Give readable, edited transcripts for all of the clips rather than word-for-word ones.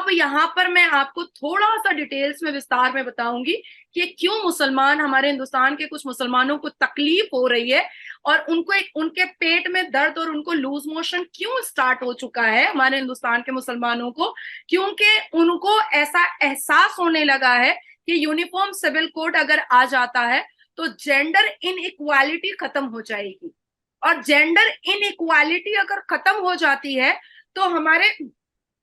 अब यहाँ पर मैं आपको थोड़ा सा डिटेल्स में विस्तार में बताऊंगी कि क्यों मुसलमान, हमारे हिंदुस्तान के कुछ मुसलमानों को तकलीफ हो रही है और उनको उनके पेट में दर्द और उनको लूज मोशन क्यों स्टार्ट हो चुका है हमारे हिंदुस्तान के मुसलमानों को। क्योंकि उनको ऐसा एहसास होने लगा है कि यूनिफॉर्म सिविल कोड अगर आ जाता है तो जेंडर इनइक्वालिटी खत्म हो जाएगी, और जेंडर इनइक्वालिटी अगर खत्म हो जाती है तो हमारे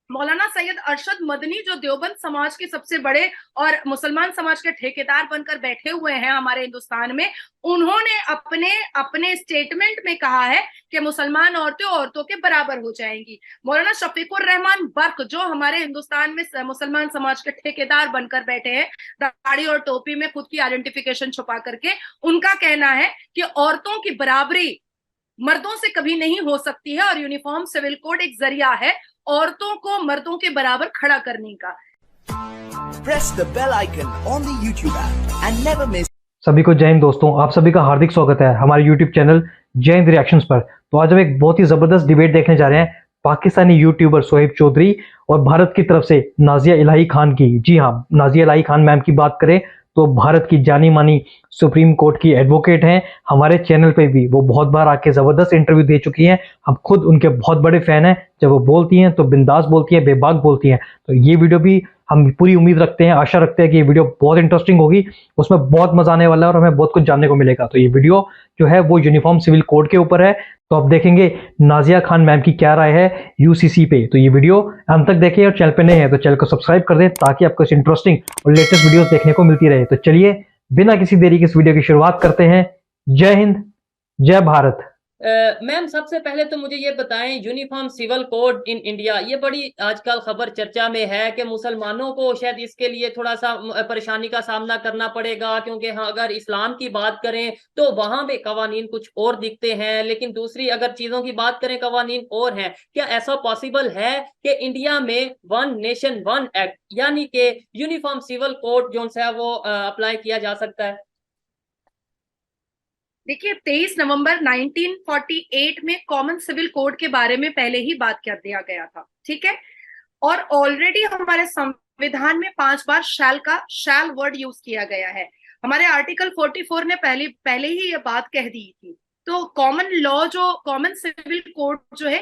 मौलाना सैयद अरशद मदनी, जो देवबंद समाज के सबसे बड़े और मुसलमान समाज के ठेकेदार बनकर बैठे हुए हैं हमारे हिंदुस्तान में, उन्होंने अपने अपने स्टेटमेंट में कहा है कि मुसलमान औरतें औरतों के बराबर हो जाएंगी। मौलाना शफीकुर रहमान बर्क, जो हमारे हिंदुस्तान में मुसलमान समाज के ठेकेदार बनकर बैठे हैं दाढ़ी और टोपी में खुद की आइडेंटिफिकेशन छुपा करके, उनका कहना है कि औरतों की बराबरी मर्दों से कभी नहीं हो सकती है और यूनिफॉर्म सिविल कोड एक जरिया है औरतों को मर्दों के बराबर खड़ा करने का। Press the bell icon on the YouTube app and never miss। सभी को जय हिंद दोस्तों, आप सभी का हार्दिक स्वागत है हमारे यूट्यूब चैनल जय हिंद रिएक्शंस पर। तो आज हम एक बहुत ही जबरदस्त डिबेट देखने जा रहे हैं पाकिस्तानी यूट्यूबर सोहेब चौधरी और भारत की तरफ से नाजिया इलाही खान की। जी हाँ, नाजिया इलाही खान मैम की बात करें तो भारत की जानी मानी सुप्रीम कोर्ट की एडवोकेट हैं। हमारे चैनल पे भी वो बहुत बार आके जबरदस्त इंटरव्यू दे चुकी हैं। हम खुद उनके बहुत बड़े फैन हैं। जब वो बोलती हैं तो बिंदास बोलती हैं, बेबाक बोलती हैं। तो ये वीडियो भी हम पूरी उम्मीद रखते हैं, आशा रखते हैं कि ये वीडियो बहुत इंटरेस्टिंग होगी, उसमें बहुत मजा आने वाला है और हमें बहुत कुछ जानने को मिलेगा। तो ये वीडियो जो है वो यूनिफॉर्म सिविल कोड के ऊपर है। तो आप देखेंगे नाजिया खान मैम की क्या राय है यूसीसी पे। तो ये वीडियो अंत तक देखें और चैनल पे नए हैं तो चैनल को सब्सक्राइब कर दें ताकि आपको इंटरेस्टिंग और लेटेस्ट वीडियोस देखने को मिलती रहे। तो चलिए बिना किसी देरी के इस वीडियो की शुरुआत करते हैं। जय हिंद, जय भारत। मैम, सबसे पहले तो मुझे ये बताएं, uniform civil code in India, ये बड़ी आजकल खबर चर्चा में है कि मुसलमानों को शायद इसके लिए थोड़ा सा परेशानी का सामना करना पड़ेगा, क्योंकि हाँ, अगर इस्लाम की बात करें तो वहां पे कवानीन कुछ और दिखते हैं, लेकिन दूसरी अगर चीजों की बात करें कवानीन और हैं। क्या ऐसा पॉसिबल है कि इंडिया में वन नेशन वन एक्ट यानी कि यूनिफॉर्म सिविल कोड जो है वो अप्लाई किया जा सकता है? देखिए, 23 नवंबर 1948 में कॉमन सिविल कोड के बारे में पहले ही बात कर दिया गया था, ठीक है। और ऑलरेडी हमारे संविधान में 5 बार शैल वर्ड यूज किया गया है। हमारे आर्टिकल 44 ने पहले ही ये बात कह दी थी। तो कॉमन लॉ, जो कॉमन सिविल कोड जो है,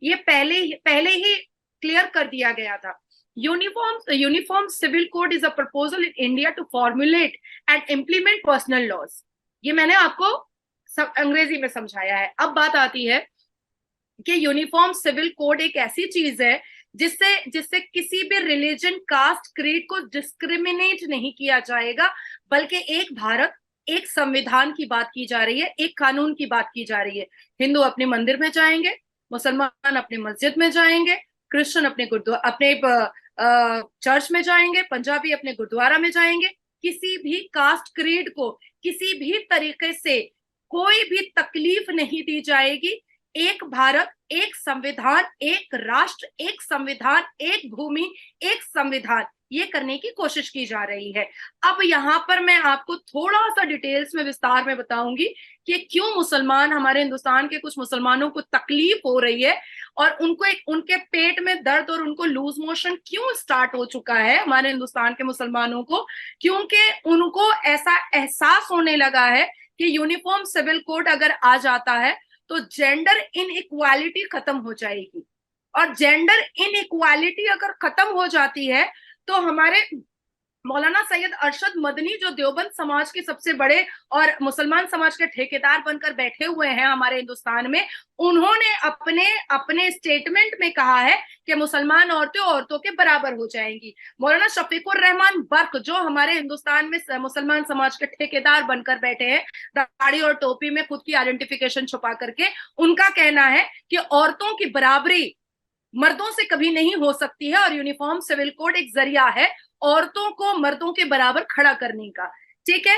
ये पहले ही क्लियर कर दिया गया था। Uniform civil code is a proposal in India to formulate and implement personal laws. ये मैंने आपको अंग्रेजी में समझाया है। अब बात आती है कि यूनिफॉर्म सिविल कोड एक ऐसी चीज है जिससे किसी भी रिलीजन, कास्ट, क्रीड को डिस्क्रिमिनेट नहीं किया जाएगा, बल्कि एक भारत, एक संविधान की बात की जा रही है, एक कानून की बात की जा रही है। हिंदू अपने मंदिर में जाएंगे, मुसलमान अपने मस्जिद में जाएंगे, क्रिश्चियन अपने चर्च में जाएंगे, पंजाबी अपने गुरुद्वारा में जाएंगे। किसी भी कास्ट, क्रीड को किसी भी तरीके से कोई भी तकलीफ नहीं दी जाएगी। एक भारत, एक संविधान, एक राष्ट्र, एक संविधान, एक भूमि, एक संविधान, ये करने की कोशिश की जा रही है। अब यहाँ पर मैं आपको थोड़ा सा डिटेल्स में विस्तार में बताऊंगी कि क्यों मुसलमान, हमारे हिंदुस्तान के कुछ मुसलमानों को तकलीफ हो रही है और उनके पेट में दर्द और उनको लूज मोशन क्यों स्टार्ट हो चुका है हमारे हिंदुस्तान के मुसलमानों को। क्योंकि उनको ऐसा एहसास होने लगा है कि यूनिफॉर्म सिविल कोड अगर आ जाता है तो जेंडर इनइक्वालिटी खत्म हो जाएगी, और जेंडर इनइक्वालिटी अगर खत्म हो जाती है तो हमारे मौलाना सैयद अरशद मदनी, जो देवबंद समाज के सबसे बड़े और मुसलमान समाज के ठेकेदार बनकर बैठे हुए हैं हमारे हिंदुस्तान में, उन्होंने अपने स्टेटमेंट में कहा है कि मुसलमान औरतें औरतों के बराबर हो जाएंगी। मौलाना शफीकुर रहमान बर्क, जो हमारे हिंदुस्तान में मुसलमान समाज के ठेकेदार बनकर बैठे हैं दाढ़ी और टोपी में खुद की आइडेंटिफिकेशन छुपा करके, उनका कहना है कि औरतों की बराबरी मर्दों से कभी नहीं हो सकती है और यूनिफॉर्म सिविल कोड एक जरिया है औरतों को मर्दों के बराबर खड़ा करने का, ठीक है।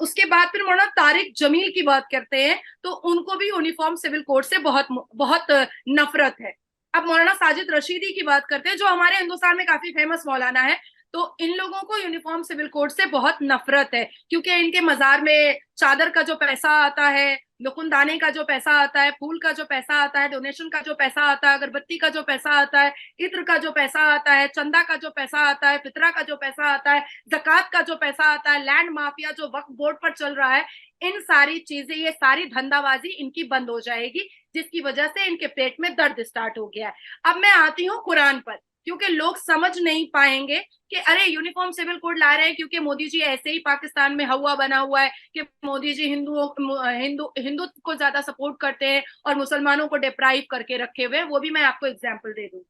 उसके बाद फिर मौलाना तारिक जमील की बात करते हैं तो उनको भी यूनिफॉर्म सिविल कोड से बहुत बहुत नफरत है। अब मौलाना साजिद रशीदी की बात करते हैं, जो हमारे हिंदुस्तान में काफी फेमस मौलाना है, तो इन लोगों को यूनिफॉर्म सिविल कोड से बहुत नफरत है, क्योंकि इनके मजार में चादर का जो पैसा आता है, नुकुनदाने का जो पैसा आता है, फूल का जो पैसा आता है, डोनेशन का जो पैसा आता है, अगरबत्ती का जो पैसा आता है, इत्र का जो पैसा आता है, चंदा का जो पैसा आता है, फितरा का जो पैसा आता है, जकात का जो पैसा आता है, लैंड माफिया जो वक्फ बोर्ड पर चल रहा है, इन सारी चीजें, ये सारी धंधाबाजी इनकी बंद हो जाएगी, जिसकी वजह से इनके पेट में दर्द स्टार्ट हो गया है। अब मैं आती हूँ कुरान पर, क्योंकि लोग समझ नहीं पाएंगे कि अरे यूनिफॉर्म सिविल कोड ला रहे हैं क्योंकि मोदी जी ऐसे ही पाकिस्तान में हवा बना हुआ है कि मोदी जी हिंदू को ज्यादा सपोर्ट करते हैं और मुसलमानों को डिप्राइव करके रखे हुए हैं। वो भी मैं आपको एग्जांपल दे दूं।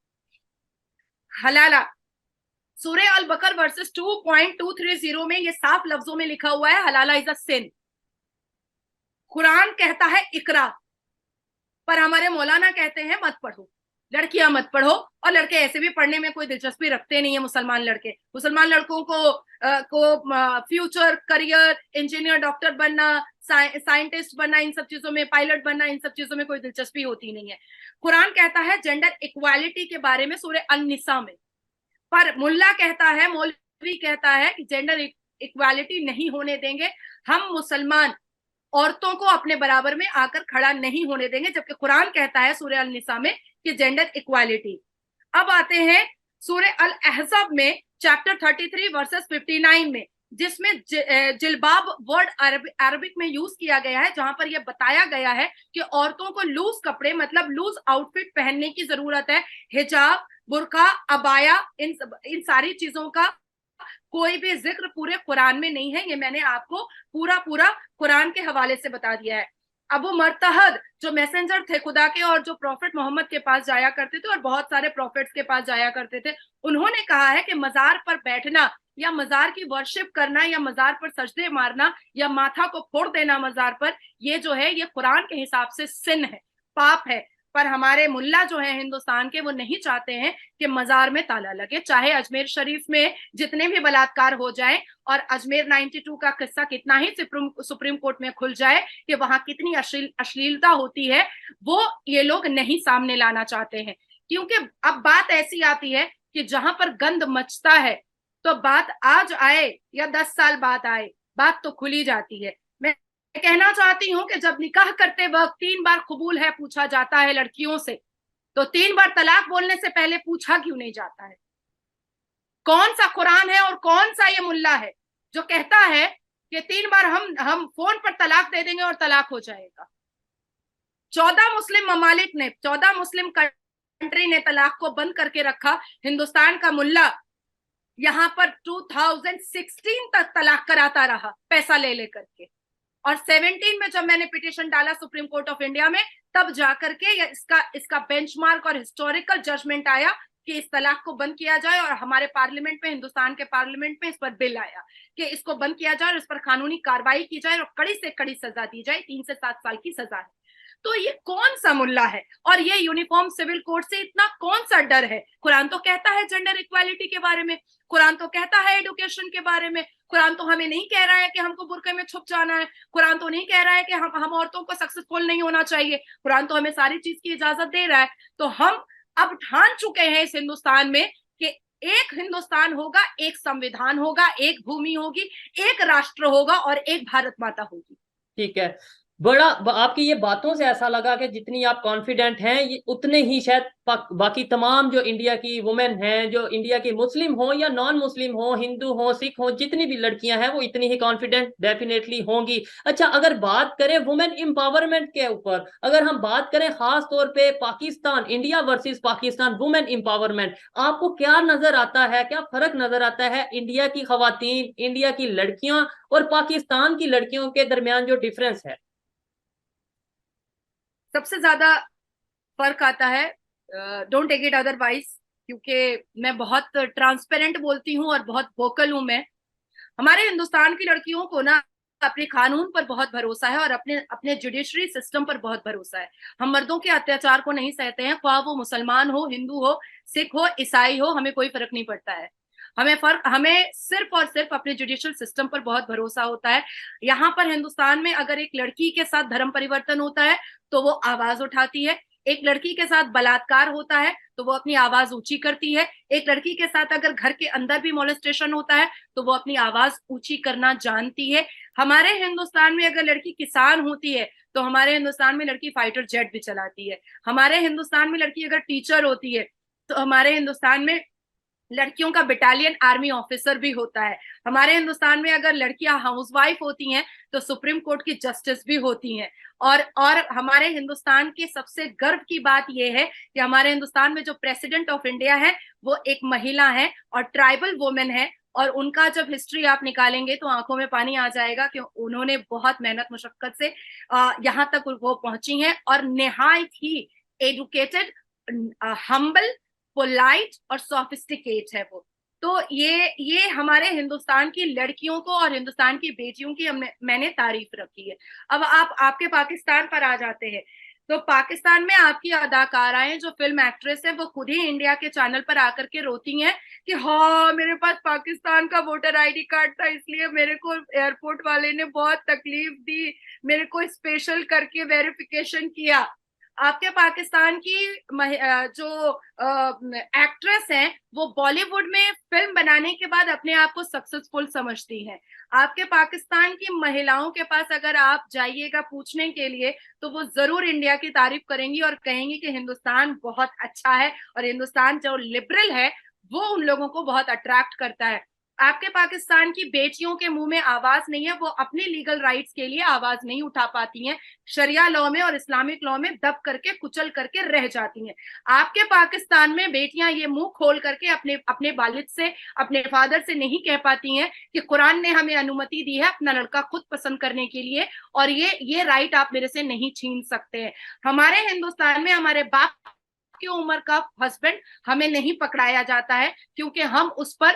हलाला, सूरह अल बकर वर्सेस 2.230 में ये साफ लफ्जों में लिखा हुआ है, हलाला इज अ सिन। कुरान कहता है इकरा, पर हमारे मौलाना कहते हैं मत पढ़ो, लड़कियां मत पढ़ो, और लड़के ऐसे भी पढ़ने में कोई दिलचस्पी रखते नहीं है। मुसलमान लड़कों को फ्यूचर करियर, इंजीनियर, डॉक्टर बनना, साइंटिस्ट बनना, इन सब चीजों में, पायलट बनना, इन सब चीजों में कोई दिलचस्पी होती नहीं है। कुरान कहता है जेंडर इक्वालिटी के बारे में सूरह अन-निसा में, पर मुल्ला कहता है, मौलवी कहता है कि जेंडर इक्वालिटी नहीं होने देंगे, हम मुसलमान औरतों को अपने बराबर में आकर खड़ा नहीं होने देंगे, जबकि कुरान कहता है सूरह अल-निसा में कि जेंडर इक्वालिटी। अब आते हैं सूरह अल अहज़ाब में चैप्टर 33 वर्सेस 59 में, जिसमें जिलबाब वर्ड अरबिक में यूज किया गया है, जहां पर यह बताया गया है कि औरतों को लूज कपड़े मतलब लूज आउटफिट पहनने की जरूरत है। हिजाब, बुर्का, अबाया, इन सारी चीजों का कोई भी जिक्र पूरे कुरान में नहीं है। ये मैंने आपको पूरा कुरान के हवाले से बता दिया है। अबू मरतहद जो मैसेंजर थे खुदा के और जो प्रॉफिट मोहम्मद के पास जाया करते थे और बहुत सारे प्रॉफिट्स के पास जाया करते थे, उन्होंने कहा है कि मजार पर बैठना या मजार की वर्शिप करना या मजार पर सजदे मारना या माथा को फोड़ देना मजार पर, ये जो है ये कुरान के हिसाब से सिन है, पाप है। पर हमारे मुल्ला जो है हिंदुस्तान के, वो नहीं चाहते हैं कि मजार में ताला लगे, चाहे अजमेर शरीफ में जितने भी बलात्कार हो जाएं और अजमेर 92 का किस्सा कितना ही सुप्रीम कोर्ट में खुल जाए कि वहां कितनी अश्लीलता होती है, वो ये लोग नहीं सामने लाना चाहते हैं। क्योंकि अब बात ऐसी आती है कि जहां पर गंद मचता है तो बात आज आए या 10 साल बाद आए, बात तो खुली जाती है। मैं कहना चाहती हूं कि जब निकाह करते वक्त 3 बार कबूल है पूछा जाता है लड़कियों से, तो 3 बार तलाक बोलने से पहले पूछा क्यों नहीं जाता है? कौन सा कुरान है और कौन सा ये मुल्ला है जो कहता है कि 3 बार हम फोन पर तलाक दे देंगे और तलाक हो जाएगा? 14 मुस्लिम ममालिक ने, 14 मुस्लिम कंट्री ने तलाक को बंद करके रखा। हिंदुस्तान का मुल्ला यहां पर 2016 तक तलाक कराता रहा पैसा ले लेकर के, और 17 में जब मैंने पिटीशन डाला सुप्रीम कोर्ट ऑफ इंडिया में, तब जाकर के इसका बेंचमार्क और हिस्टोरिकल जजमेंट आया कि इस तलाक को बंद किया जाए, और हमारे पार्लियामेंट में, हिंदुस्तान के पार्लियामेंट में इस पर बिल आया कि इसको बंद किया जाए और इस पर कानूनी कार्रवाई की जाए और कड़ी से कड़ी सजा दी जाए, 3 से 7 साल की सजा है। तो ये कौन सा मुल्ला है और ये यूनिफॉर्म सिविल कोड से इतना कौन सा डर है? कुरान तो कहता है जेंडर इक्वालिटी के बारे में, कुरान तो कहता है एजुकेशन के बारे में, कुरान तो हमें नहीं कह रहा है कि हमको बुरके में छुप जाना है, कुरान तो नहीं कह रहा है कि हम औरतों को सक्सेसफुल नहीं होना चाहिए, कुरान तो हमें सारी चीज की इजाजत दे रहा है। तो हम अब ठान चुके हैं इस हिंदुस्तान में कि एक हिंदुस्तान होगा, एक संविधान होगा, एक भूमि होगी, एक राष्ट्र होगा और एक भारत माता होगी। ठीक है, बड़ा आपकी ये बातों से ऐसा लगा कि जितनी आप कॉन्फिडेंट हैं ये उतने ही शायद बाकी तमाम जो इंडिया की वुमेन हैं, जो इंडिया की मुस्लिम हो या नॉन मुस्लिम हो, हिंदू हो, सिख हो, जितनी भी लड़कियां हैं वो इतनी ही कॉन्फिडेंट डेफिनेटली होंगी। अच्छा, अगर बात करें वुमेन एम्पावरमेंट के ऊपर, अगर हम बात करें खास तौर पे Pakistan, India versus Pakistan women empowerment, आपको क्या नजर आता है, क्या फर्क नजर आता है इंडिया की खवातीन, इंडिया की लड़कियां और पाकिस्तान की लड़कियों के दरमियान जो डिफरेंस है? सबसे ज्यादा फर्क आता है, डोंट टेक इट अदरवाइज, क्योंकि मैं बहुत ट्रांसपेरेंट बोलती हूँ और बहुत वोकल हूं मैं। हमारे हिंदुस्तान की लड़कियों को ना अपने कानून पर बहुत भरोसा है और अपने जुडिशरी सिस्टम पर बहुत भरोसा है। हम मर्दों के अत्याचार को नहीं सहते हैं, ख्वाह वो मुसलमान हो, हिंदू हो, सिख हो, ईसाई हो, हमें कोई फर्क नहीं पड़ता है। हमें सिर्फ और सिर्फ अपने जुडिशियल सिस्टम पर बहुत भरोसा होता है। यहाँ पर हिंदुस्तान में अगर एक लड़की के साथ धर्म परिवर्तन होता है तो वो आवाज उठाती है, एक लड़की के साथ बलात्कार होता है तो वो अपनी आवाज ऊंची करती है, एक लड़की के साथ अगर घर के अंदर भी मोलेस्टेशन होता है तो वो अपनी आवाज ऊंची करना जानती है। हमारे हिंदुस्तान में अगर लड़की किसान होती है तो हमारे हिंदुस्तान में लड़की फाइटर जेट भी चलाती है। हमारे हिंदुस्तान में लड़की अगर टीचर होती है तो हमारे हिंदुस्तान में लड़कियों का बटालियन आर्मी ऑफिसर भी होता है। हमारे हिंदुस्तान में अगर लड़कियां हाउसवाइफ होती हैं तो सुप्रीम कोर्ट की जस्टिस भी होती हैं। और हमारे हिंदुस्तान की सबसे गर्व की बात यह है कि हमारे हिंदुस्तान में जो प्रेसिडेंट ऑफ इंडिया है वो एक महिला है और ट्राइबल वुमेन है। और उनका जब हिस्ट्री आप निकालेंगे तो आंखों में पानी आ जाएगा कि उन्होंने बहुत मेहनत मुशक्कत से यहाँ तक वो पहुंची हैं और निहायत ही एजुकेटेड, हम्बल, पोलाइट और सोफिस्टिकेट है वो। तो ये हमारे हिंदुस्तान की लड़कियों को और हिंदुस्तान की बेटियों की मैंने तारीफ रखी है। अब आप आपके पाकिस्तान पर आ जाते हैं तो पाकिस्तान में आपकी अदाकाराएं जो फिल्म एक्ट्रेस है वो खुद ही इंडिया के चैनल पर आकर के रोती हैं कि हाँ मेरे पास पाकिस्तान का वोटर आईडी कार्ड था इसलिए मेरे को एयरपोर्ट वाले ने बहुत तकलीफ दी, मेरे को स्पेशल करके वेरिफिकेशन किया। आपके पाकिस्तान की जो एक्ट्रेस हैं वो बॉलीवुड में फिल्म बनाने के बाद अपने आप को सक्सेसफुल समझती हैं। आपके पाकिस्तान की महिलाओं के पास अगर आप जाइएगा पूछने के लिए तो वो जरूर इंडिया की तारीफ करेंगी और कहेंगी कि हिंदुस्तान बहुत अच्छा है और हिंदुस्तान जो लिबरल है वो उन लोगों को बहुत अट्रैक्ट करता है। आपके पाकिस्तान की बेटियों के मुंह में आवाज नहीं है, वो अपने लीगल राइट्स के लिए आवाज नहीं उठा पाती हैं, शरिया लॉ में और इस्लामिक लॉ में दब करके कुचल करके रह जाती हैं। आपके पाकिस्तान में बेटियां ये मुंह खोल करके अपने अपने वालिद से, अपने फादर से नहीं कह पाती हैं कि कुरान ने हमें अनुमति दी है अपना लड़का खुद पसंद करने के लिए और ये राइट आप मेरे से नहीं छीन सकते हैं। हमारे हिंदुस्तान में हमारे बाप की उम्र का हस्बैंड हमें नहीं पकड़ाया जाता है क्योंकि हम उस पर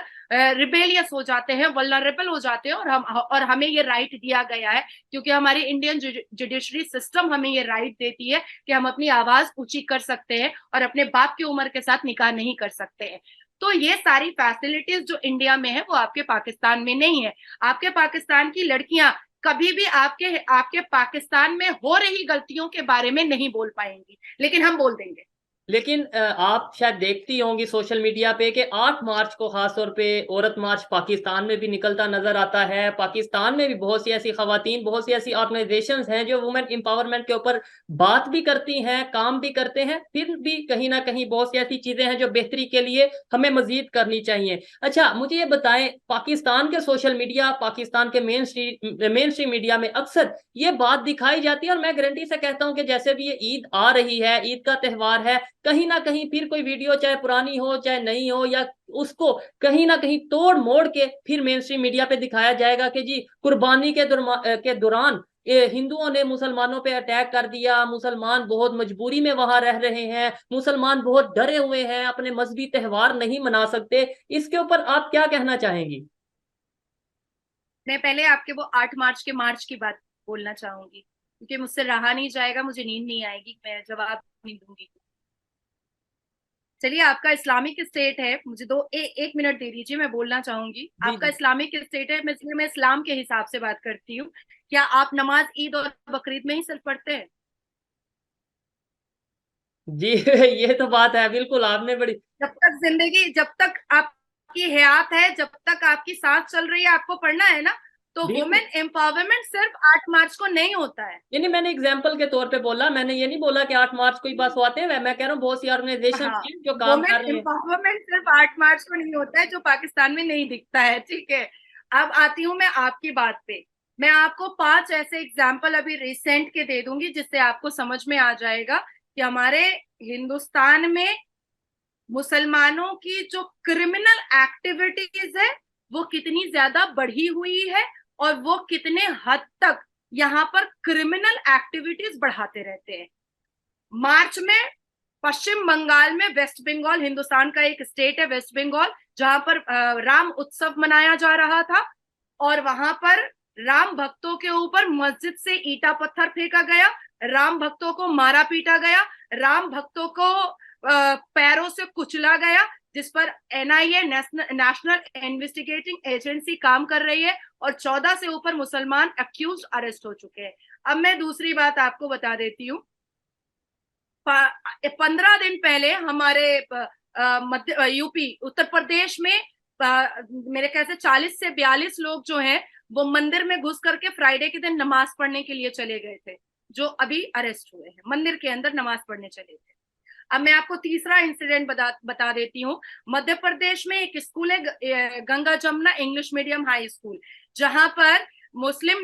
रिबेलियस हो जाते हैं, वल्नरेबल हो जाते हैं और हमें ये राइट दिया गया है क्योंकि हमारी इंडियन जुडिशरी सिस्टम हमें ये राइट देती है कि हम अपनी आवाज ऊंची कर सकते हैं और अपने बाप की उम्र के साथ निकाह नहीं कर सकते हैं। तो ये सारी फैसिलिटीज जो इंडिया में है वो आपके पाकिस्तान में नहीं है। आपके पाकिस्तान की लड़कियां कभी भी आपके पाकिस्तान में हो रही गलतियों के बारे में नहीं बोल पाएंगी, लेकिन हम बोल देंगे। लेकिन आप शायद देखती होंगी सोशल मीडिया पे कि 8 मार्च को खास तौर पे औरत मार्च पाकिस्तान में भी निकलता नजर आता है। पाकिस्तान में भी बहुत सी ऐसी खवातीन, बहुत सी ऐसी ऑर्गेनाइजेशंस हैं जो वुमेन एम्पावरमेंट के ऊपर बात भी करती हैं, काम भी करते हैं, फिर भी कहीं ना कहीं बहुत सी ऐसी चीजें हैं जो बेहतरी के लिए हमें मजीद करनी चाहिए। अच्छा, मुझे ये बताएं, पाकिस्तान के सोशल मीडिया, पाकिस्तान के मेन स्ट्रीम मीडिया में अक्सर ये बात दिखाई जाती है और मैं गारंटी से कहता हूं कि जैसे भी ये ईद आ रही है, ईद का त्यौहार है, कहीं ना कहीं फिर कोई वीडियो चाहे पुरानी हो चाहे नई हो या उसको कहीं ना कहीं तोड़ मोड़ के फिर मेन स्ट्रीम मीडिया पे दिखाया जाएगा कि जी कुर्बानी के दौरान हिंदुओं ने मुसलमानों पे अटैक कर दिया, मुसलमान बहुत मजबूरी में वहां रह रहे हैं, मुसलमान बहुत डरे हुए हैं, अपने मजहबी त्यौहार नहीं मना सकते। इसके ऊपर आप क्या कहना चाहेंगी? मैं पहले आपके वो 8 मार्च के मार्च की बात बोलना चाहूंगी क्योंकि मुझसे रहा नहीं जाएगा, मुझे नींद नहीं आएगी, मैं जवाब नहीं दूंगी। चलिए, आपका इस्लामिक स्टेट है, मुझे एक मिनट दे दीजिए, मैं बोलना चाहूंगी। आपका इस्लामिक स्टेट है, मैं इस्लाम के हिसाब से बात करती हूँ। क्या आप नमाज ईद और बकरीद में ही सिर्फ पढ़ते हैं? जी ये तो बात है, बिल्कुल आपने बड़ी। जब तक आपकी हयात है, जब तक आपकी सांस चल रही है, आपको पढ़ना है ना। तो वुमेन एम्पावरमेंट सिर्फ 8 मार्च को नहीं होता है। यानी मैंने एग्जाम्पल के तौर पे बोला, मैंने ये नहीं बोला कि 8 मार्च को ही बस आते हैं। मैं कह रहा हूँ बहुत सी ऑर्गेनाइजेशन जो काम कर रहे हैं। एम्पावरमेंट सिर्फ 8 मार्च को नहीं होता है, जो पाकिस्तान में नहीं दिखता है। ठीक है, अब आती हूँ मैं आपकी बात पे। मैं आपको 5 ऐसे एग्जाम्पल अभी रिसेंट के दे दूंगी जिससे आपको समझ में आ जाएगा कि हमारे हिंदुस्तान में मुसलमानों की जो क्रिमिनल एक्टिविटीज है वो कितनी ज्यादा बढ़ी हुई है और वो कितने हद तक यहाँ पर क्रिमिनल एक्टिविटीज बढ़ाते रहते हैं। मार्च में पश्चिम बंगाल में, वेस्ट बंगाल हिंदुस्तान का एक स्टेट है वेस्ट बंगाल, जहां पर राम उत्सव मनाया जा रहा था और वहां पर राम भक्तों के ऊपर मस्जिद से ईटा पत्थर फेंका गया, राम भक्तों को मारा पीटा गया, राम भक्तों को पैरों से कुचला गया, जिस पर एनआईए नेशनल इन्वेस्टिगेटिंग एजेंसी काम कर रही है और 14 से ऊपर मुसलमान एक्यूज अरेस्ट हो चुके हैं। अब मैं दूसरी बात आपको बता देती हूँ। 15 दिन पहले हमारे मध्य यूपी उत्तर प्रदेश में मेरे ख्याल से 40 से 42 लोग जो हैं वो मंदिर में घुस करके फ्राइडे के दिन नमाज पढ़ने के लिए चले गए थे, जो अभी अरेस्ट हुए हैं, मंदिर के अंदर नमाज पढ़ने चले थे। अब मैं आपको तीसरा इंसिडेंट बता देती हूँ। मध्य प्रदेश में एक स्कूल है Ganga Jamuna English medium high school, जहां पर मुस्लिम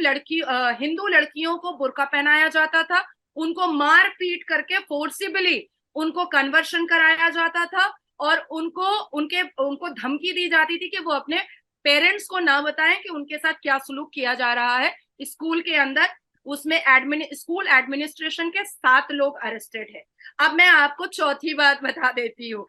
हिंदू लड़कियों को बुर्का पहनाया जाता था, उनको मार पीट करके फोर्सिबली उनको कन्वर्शन कराया जाता था और उनको धमकी दी जाती थी कि वो अपने पेरेंट्स को ना बताएं कि उनके साथ क्या सुलूक किया जा रहा है स्कूल के अंदर। उसमें स्कूल एडमिनिस्ट्रेशन के 7 लोग अरेस्टेड है। अब मैं आपको चौथी बात बता देती हूँ।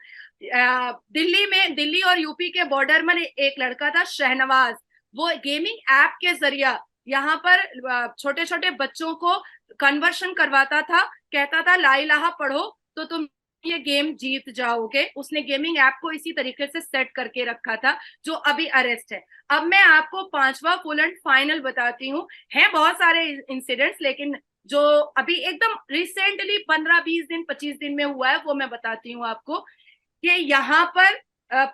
दिल्ली और यूपी के बॉर्डर में एक लड़का था शहनवाज, वो गेमिंग ऐप के जरिया यहाँ पर छोटे छोटे बच्चों को कन्वर्शन करवाता था, कहता था ला इलाहा पढ़ो तो तुम ये गेम जीत जाओगे। उसने गेमिंग ऐप को इसी तरीके से सेट करके रखा था, जो अभी अरेस्ट है। अब मैं आपको 5वां फुल एंड फाइनल बताती हूँ। है बहुत सारे इंसिडेंट्स, लेकिन जो अभी एकदम रिसेंटली 15-20 दिन 25 दिन में हुआ है वो मैं बताती हूँ आपको कि यहाँ पर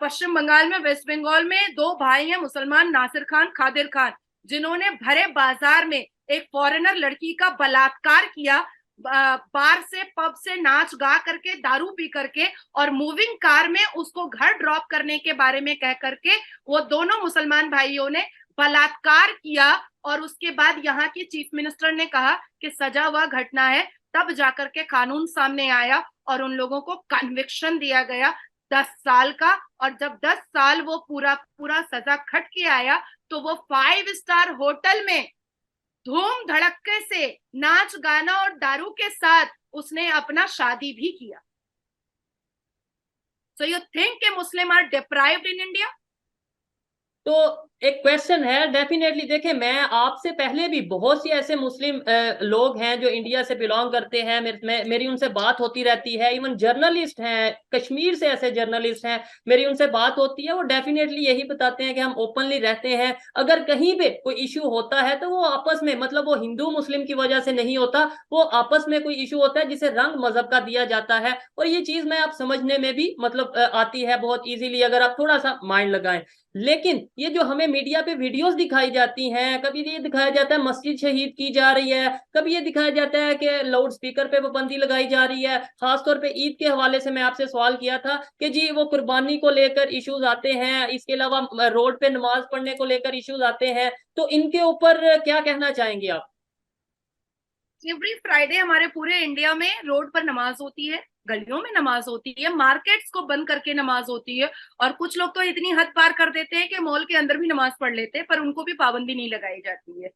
पश्चिम बंगाल में, वेस्ट बंगाल में 2 भाई हैं मुसलमान, नासिर खान, कादिर खान, जिन्होंने भरे बाजार में एक फॉरेनर लड़की का बलात्कार किया, बार से पब से नाच गा करके, दारू पी करके और मूविंग कार में उसको घर ड्रॉप करने के बारे में कह करके वो दोनों मुसलमान भाइयों ने बलात्कार किया। और उसके बाद यहाँ की चीफ मिनिस्टर ने कहा कि सजा हुआ घटना है, तब जाकर के कानून सामने आया और उन लोगों को कन्विक्शन दिया गया 10 साल का। और जब 10 साल वो पूरा सजा खट के आया तो वो 5 स्टार होटल में धूम धड़क्के से नाच गाना और दारू के साथ उसने अपना शादी भी किया। सो यू थिंक के Muslim are deprived in India? तो एक क्वेश्चन है, डेफिनेटली देखें, मैं आपसे पहले भी बहुत सी ऐसे मुस्लिम लोग हैं जो इंडिया से बिलोंग करते हैं, मेरी उनसे बात होती रहती है। इवन जर्नलिस्ट हैं, कश्मीर से ऐसे जर्नलिस्ट हैं, मेरी उनसे बात होती है, वो डेफिनेटली यही बताते हैं कि हम ओपनली रहते हैं। अगर कहीं पे कोई इशू होता है तो वो आपस में, मतलब वो हिंदू मुस्लिम की वजह से नहीं होता, वो आपस में कोई इशू होता है जिसे रंग मजहब का दिया जाता है। और ये चीज मैं आप समझने में भी मतलब आती है बहुत इजीली अगर आप थोड़ा सा माइंड लगाएं। लेकिन ये जो हमें मीडिया पे वीडियोस दिखाई जाती हैं, कभी ये दिखाया जाता है मस्जिद शहीद की जा रही है, कभी ये दिखाया जाता है कि लाउड स्पीकर पे पाबंदी लगाई जा रही है। खासतौर पे ईद के हवाले से मैं आपसे सवाल किया था कि जी वो कुर्बानी को लेकर इश्यूज आते हैं, इसके अलावा रोड पे नमाज पढ़ने को लेकर इश्यूज आते हैं, तो इनके ऊपर क्या कहना चाहेंगे आप? एवरी फ्राइडे हमारे पूरे इंडिया में रोड पर नमाज होती है, गलियों में नमाज होती है, मार्केट्स को बंद करके नमाज होती है। और कुछ लोग तो इतनी हद पार कर देते हैं कि मॉल के अंदर भी नमाज पढ़ लेते हैं, पर उनको भी पाबंदी नहीं लगाई जाती है।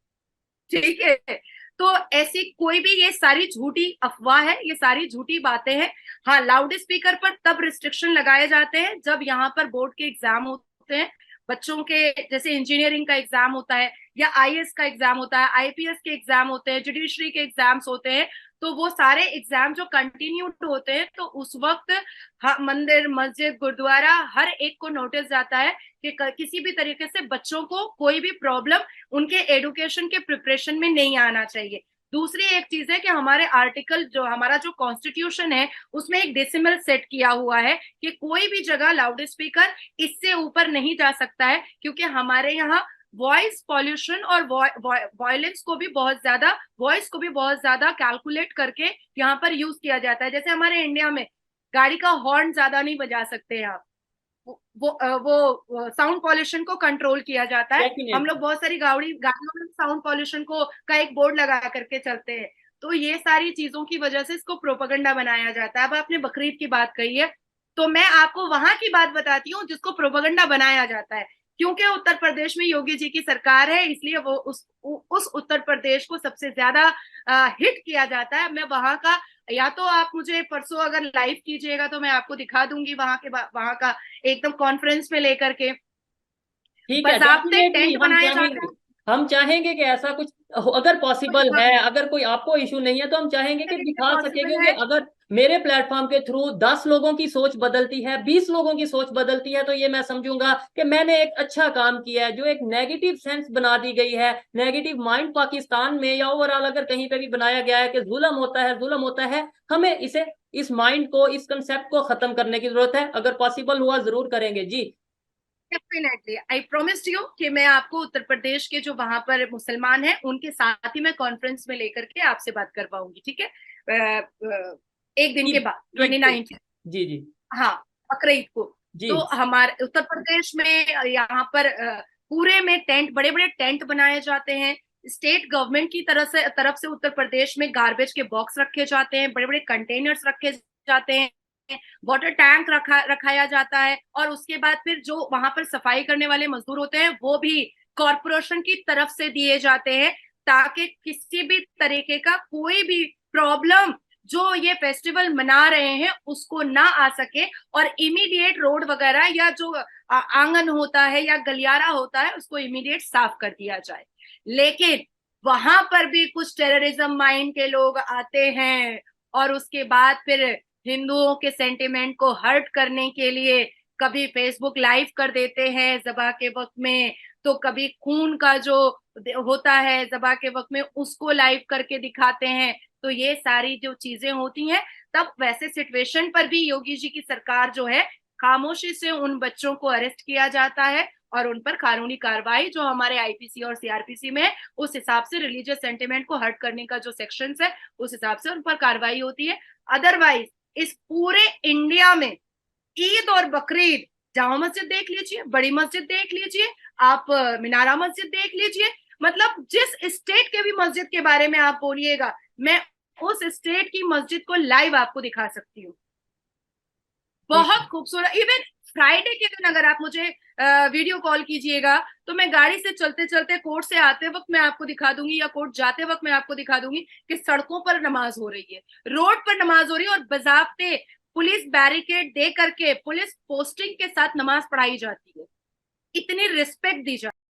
ठीक है, तो ऐसी कोई भी, ये सारी झूठी अफवाह है, ये सारी झूठी बातें हैं। हाँ, लाउड स्पीकर पर तब रिस्ट्रिक्शन लगाए जाते हैं जब यहाँ पर बोर्ड के एग्जाम होते हैं, बच्चों के, जैसे इंजीनियरिंग का एग्जाम होता है या आईएएस का एग्जाम होता है, आईपीएस के एग्जाम होते हैं, जुडिशरी के एग्जाम्स होते हैं। तो वो सारे एग्जाम जो कंटिन्यूड होते हैं तो उस वक्त मंदिर, मस्जिद, गुरुद्वारा हर एक को नोटिस जाता है कि किसी भी तरीके से बच्चों को कोई भी प्रॉब्लम उनके एडुकेशन के प्रिपरेशन में नहीं आना चाहिए। दूसरी एक चीज है कि हमारे आर्टिकल, जो हमारा जो कॉन्स्टिट्यूशन है, उसमें एक डेसिमल सेट किया हुआ है कि कोई भी जगह लाउड स्पीकर इससे ऊपर नहीं जा सकता है, क्योंकि हमारे यहाँ वॉइस पॉल्यूशन और वॉयलेंस को भी बहुत ज्यादा, वॉइस को भी बहुत ज्यादा कैलकुलेट करके यहाँ पर यूज किया जाता है। जैसे हमारे इंडिया में गाड़ी का हॉर्न ज्यादा नहीं बजा सकते आप, वो साउंड पॉल्यूशन को कंट्रोल किया जाता है। हम लोग बहुत सारी गाड़ियों में साउंड पॉल्यूशन का एक बोर्ड लगा करके चलते हैं। तो ये सारी चीजों की वजह से इसको प्रोपेगेंडा बनाया जाता है। अब आपने बकरीद की बात कही है, तो मैं आपको वहां की बात बताती हूँ जिसको प्रोपेगेंडा बनाया जाता है। क्योंकि उत्तर प्रदेश में योगी जी की सरकार है, इसलिए वो उस उत्तर प्रदेश को सबसे ज्यादा हिट किया जाता है। मैं वहां का, या तो आप मुझे परसों अगर लाइव कीजिएगा तो मैं आपको दिखा दूंगी वहां का एकदम कॉन्फ्रेंस में लेकर के। ठीक है, बाकायदे टेंट बनाए जाते हैं। हम चाहेंगे कि ऐसा कुछ अगर पॉसिबल है, अगर कोई आपको इशू नहीं है तो हम चाहेंगे कि दिखा सके, क्योंकि अगर मेरे प्लेटफॉर्म के थ्रू 10 लोगों की सोच बदलती है, 20 लोगों की सोच बदलती है, तो ये मैं समझूंगा कि मैंने एक अच्छा काम किया है। जो एक नेगेटिव सेंस बना दी गई है, नेगेटिव माइंड पाकिस्तान में या ओवरऑल अगर कहीं पे भी बनाया गया है कि जुल्म होता है, जुल्म होता है, हमें इस माइंड को, इस कंसेप्ट को खत्म करने की जरूरत है। अगर पॉसिबल हुआ जरूर करेंगे जी। डेफिनेटली, आई प्रॉमिस यू कि मैं आपको उत्तर प्रदेश के जो वहां पर मुसलमान हैं उनके साथ ही मैं कॉन्फ्रेंस में लेकर के आपसे बात करवाऊंगी, ठीक है? एक दिन के बाद 29 जी जी हाँ, बकरीद को। जी। तो हमारे उत्तर प्रदेश में यहाँ पर पूरे में टेंट, बड़े बड़े टेंट बनाए जाते हैं। स्टेट गवर्नमेंट की तरफ से उत्तर प्रदेश में गार्बेज के बॉक्स रखे जाते हैं, बड़े बड़े कंटेनर्स रखे जाते हैं, वाटर टैंक रखाया जाता है। और उसके बाद फिर जो वहां पर सफाई करने वाले मजदूर होते हैं वो भी कॉरपोरेशन की तरफ से दिए जाते हैं, ताकि किसी भी तरीके का कोई भी प्रॉब्लम जो ये फेस्टिवल मना रहे हैं उसको ना आ सके, और इमीडिएट रोड वगैरह या जो आंगन होता है या गलियारा होता है उसको इमीडिएट साफ कर दिया जाए। लेकिन वहां पर भी कुछ टेररिज्म माइंड के लोग आते हैं और उसके बाद फिर हिंदुओं के सेंटिमेंट को हर्ट करने के लिए कभी फेसबुक लाइव कर देते हैं ज़बा के वक्त में, तो कभी खून का जो होता है ज़बा के वक्त में उसको लाइव करके दिखाते हैं। तो ये सारी जो चीजें होती हैं, तब वैसे सिचुएशन पर भी योगी जी की सरकार जो है खामोशी से उन बच्चों को अरेस्ट किया जाता है और उन पर कानूनी कार्रवाई जो हमारे आईपीसी और सीआरपीसी में है उस हिसाब से रिलीजियस सेंटिमेंट को हर्ट करने का जो सेक्शंस है उस हिसाब से उन पर कार्रवाई होती है। अदरवाइज इस पूरे इंडिया में ईद और बकरीद, जामा मस्जिद देख लीजिए, बड़ी मस्जिद देख लीजिए, आप मीनारा मस्जिद देख लीजिए, मतलब जिस स्टेट के भी मस्जिद के बारे में आप बोलिएगा मैं उस स्टेट की मस्जिद को लाइव आपको दिखा सकती हूँ। बहुत खूबसूरत। इवन फ्राइडे के दिन अगर आप मुझे वीडियो कॉल कीजिएगा तो मैं गाड़ी से चलते चलते कोर्ट से आते वक्त मैं आपको दिखा दूंगी या कोर्ट जाते वक्त मैं आपको दिखा दूंगी कि सड़कों पर नमाज हो रही है, रोड पर नमाज हो रही है और बजाब्ते पुलिस बैरिकेड दे करके पुलिस पोस्टिंग के साथ नमाज पढ़ाई जाती है। इतनी रिस्पेक्ट दी जाती है।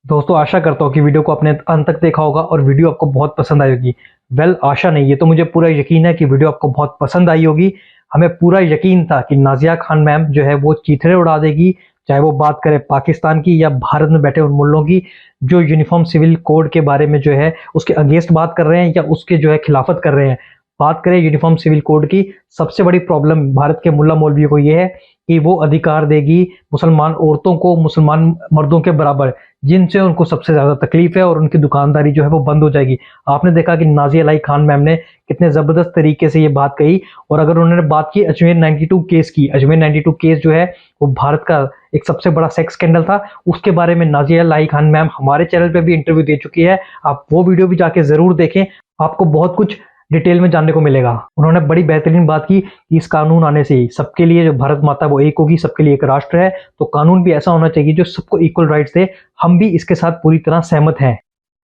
दोस्तों आशा करता हूँ कि वीडियो को आपने अंत तक देखा होगा और वीडियो आपको बहुत पसंद आई होगी। वेल आशा नहीं, ये तो मुझे पूरा यकीन है कि वीडियो आपको बहुत पसंद आई होगी। हमें पूरा यकीन था कि नाजिया खान मैम जो है वो चीथड़े उड़ा देगी, चाहे वो बात करें पाकिस्तान की या भारत में बैठे उन मुल्लों की जो यूनिफॉर्म सिविल कोड के बारे में जो है उसके अगेंस्ट बात कर रहे हैं या उसके जो है खिलाफत कर रहे हैं। बात करें यूनिफॉर्म सिविल कोड की, सबसे बड़ी प्रॉब्लम भारत के मुल्ला मौलवियों को ये है कि वो अधिकार देगी मुसलमान औरतों को मुसलमान मर्दों के बराबर, जिनसे उनको सबसे ज्यादा तकलीफ है, और उनकी दुकानदारी जो है वो बंद हो जाएगी। आपने देखा कि नाजिया इलाही खान मैम ने कितने जबरदस्त तरीके से ये बात कही। और अगर उन्होंने बात की अजमेर 92 केस की, अजमेर 92 केस जो है वो भारत का एक सबसे बड़ा सेक्स स्कैंडल था, उसके बारे में नाजिया इलाही खान मैम हमारे चैनल पे भी इंटरव्यू दे चुकी है। आप वो वीडियो भी जाके जरूर देखें, आपको बहुत कुछ डिटेल में जानने को मिलेगा। उन्होंने बड़ी बेहतरीन बात की कि इस कानून आने से सबके लिए जो भारत माता वो एक होगी, सबके लिए एक राष्ट्र है, तो कानून भी ऐसा होना चाहिए जो सबको इक्वल राइट्स दे। हम भी इसके साथ पूरी तरह सहमत हैं।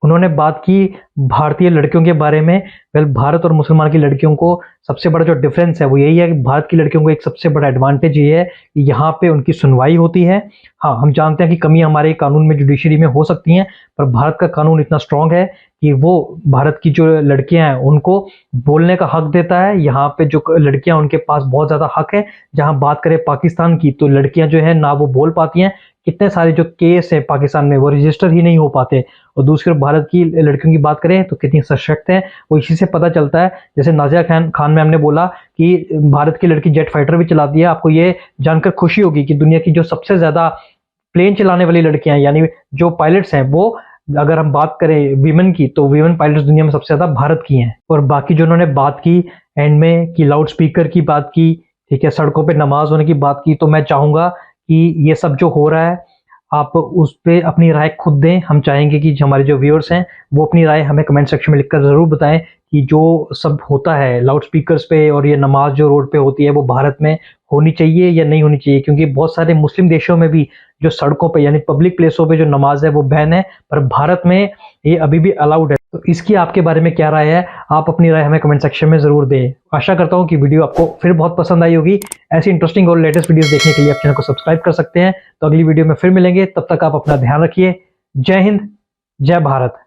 उन्होंने बात की भारतीय लड़कियों के बारे में। वेल भारत और मुसलमान की लड़कियों को सबसे बड़ा जो डिफरेंस है वो यही है कि भारत की लड़कियों को एक सबसे बड़ा एडवांटेज ये है कि यहाँ पे उनकी सुनवाई होती है। हाँ, हम जानते हैं कि कमी हमारे कानून में जुडिशरी में हो सकती हैं, पर भारत का कानून इतना स्ट्रांग है कि वो भारत की जो लड़कियां हैं उनको बोलने का हक देता है। यहाँ पे जो लड़कियां उनके पास बहुत ज्यादा हक है। जहाँ बात करें पाकिस्तान की तो लड़कियां जो है ना वो बोल पाती हैं, कितने सारे जो केस है पाकिस्तान में वो रजिस्टर ही नहीं हो पाते। और दूसरी ओर भारत की लड़कियों की बात करें तो कितनी सशक्त हैं, वो इसी से पता चलता है। जैसे नाजिया खान मैम ने बोला कि भारत की लड़की जेट फाइटर भी चलाती है। आपको ये जानकर खुशी होगी कि दुनिया की जो सबसे ज्यादा प्लेन चलाने वाली लड़कियां यानी जो पायलट्स हैं, वो अगर हम बात करें वीमेन की तो वीमेन पायलट्स दुनिया में सबसे ज्यादा भारत की हैं। और बाकी जो उन्होंने बात की एंड में कि लाउड स्पीकर की बात की, ठीक है, सड़कों पे नमाज होने की बात की, तो मैं चाहूंगा कि ये सब जो हो रहा है आप उस पर अपनी राय खुद दें। हम चाहेंगे कि हमारे जो व्यूअर्स हैं वो अपनी राय हमें कमेंट सेक्शन में लिखकर जरूर बताएं कि जो सब होता है लाउड स्पीकर्स पे और ये नमाज जो रोड पे होती है वो भारत में होनी चाहिए या नहीं होनी चाहिए। क्योंकि बहुत सारे मुस्लिम देशों में भी जो सड़कों पे यानी पब्लिक प्लेसों पे जो नमाज है वो बैन है, पर भारत में ये अभी भी अलाउड है। तो इसकी आपके बारे में क्या राय है, आप अपनी राय हमें कमेंट सेक्शन में जरूर दें। आशा करता हूँ कि वीडियो आपको फिर बहुत पसंद आई होगी। ऐसी इंटरेस्टिंग और लेटेस्ट वीडियोस देखने के लिए आप चैनल को सब्सक्राइब कर सकते हैं। तो अगली वीडियो में फिर मिलेंगे, तब तक आप अपना ध्यान रखिए। जय हिंद, जय भारत।